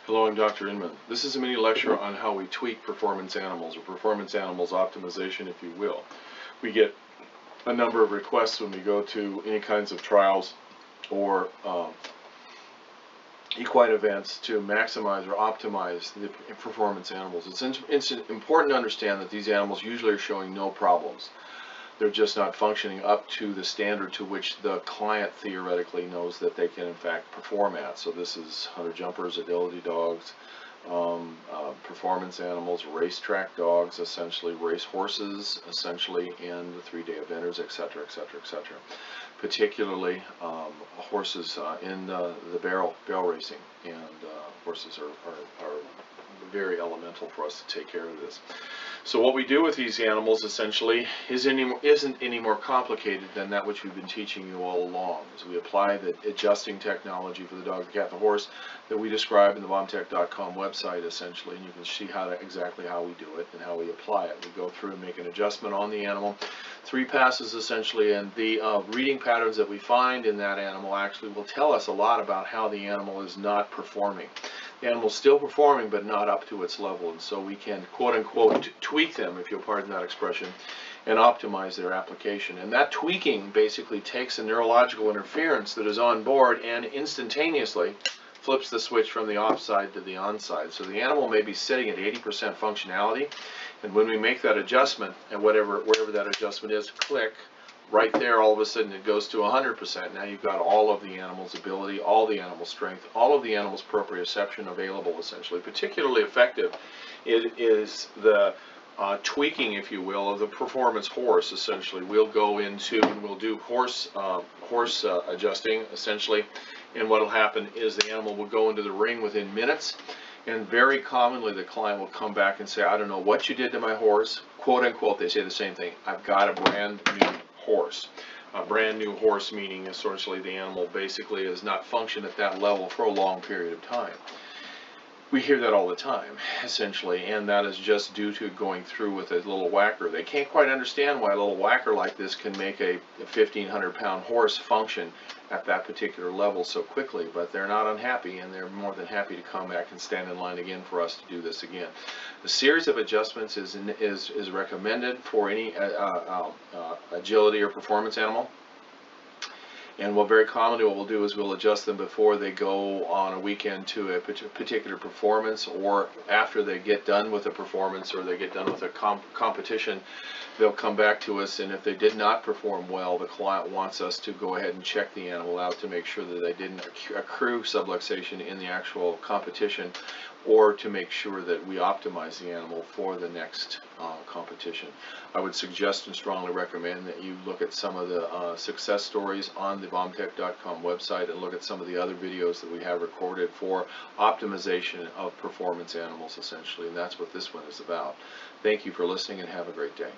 Hello, I'm Dr. Inman. This is a mini lecture on how we tweak performance animals, or performance animals optimization, if you will. We get a number of requests when we go to any kinds of trials or equine events to maximize or optimize the performance animals. It's important to understand that these animals usually are showing no problems. They're just not functioning up to the standard to which the client theoretically knows that they can in fact perform at. So this is hunter jumpers, agility dogs, performance animals, racetrack dogs, essentially race horses, essentially, and the 3-day eventers, etc., etc., etc. Particularly horses in the barrel racing, and horses are very elemental for us to take care of this. So what we do with these animals essentially isn't any more complicated than that which we've been teaching you all along. As we apply the adjusting technology for the dog, the cat, the horse that we describe in the VomTech.com website essentially, and you can see exactly how we do it and how we apply it. We go through and make an adjustment on the animal, 3 passes essentially, and the reading patterns that we find in that animal actually will tell us a lot about how the animal is not performing. The animal's still performing, but not up to its level, and so we can quote-unquote tweak them, if you'll pardon that expression, and optimize their application. And that tweaking basically takes a neurological interference that is on board and instantaneously flips the switch from the offside to the onside. So the animal may be sitting at 80% functionality, and when we make that adjustment, and wherever that adjustment is, click, right there, all of a sudden it goes to 100%. Now you've got all of the animal's ability, all the animal's strength, all of the animal's proprioception available essentially. Particularly effective it is the tweaking, if you will, of the performance horse essentially. We'll go into and we'll do horse adjusting essentially, and what will happen is the animal will go into the ring within minutes, and very commonly the client will come back and say, I don't know what you did to my horse, quote unquote. They say the same thing, I've got a brand new horse. A brand new horse meaning essentially the animal basically has not functioned at that level for a long period of time. We hear that all the time essentially, and that is just due to going through with a little whacker. They can't quite understand why a little whacker like this can make a 1,500-pound horse function at that particular level so quickly, but they're not unhappy, and they're more than happy to come back and stand in line again for us to do this again. The series of adjustments is recommended for any agility or performance animal. And very commonly what we'll do is we'll adjust them before they go on a weekend to a particular performance, or after they get done with a performance or they get done with a competition. They'll come back to us, and if they did not perform well, the client wants us to go ahead and check the animal out to make sure that they didn't accrue subluxation in the actual competition, or to make sure that we optimize the animal for the next competition. I would suggest and strongly recommend that you look at some of the success stories on the VomTech.com website, and look at some of the other videos that we have recorded for optimization of performance animals essentially, and that's what this one is about. Thank you for listening, and have a great day.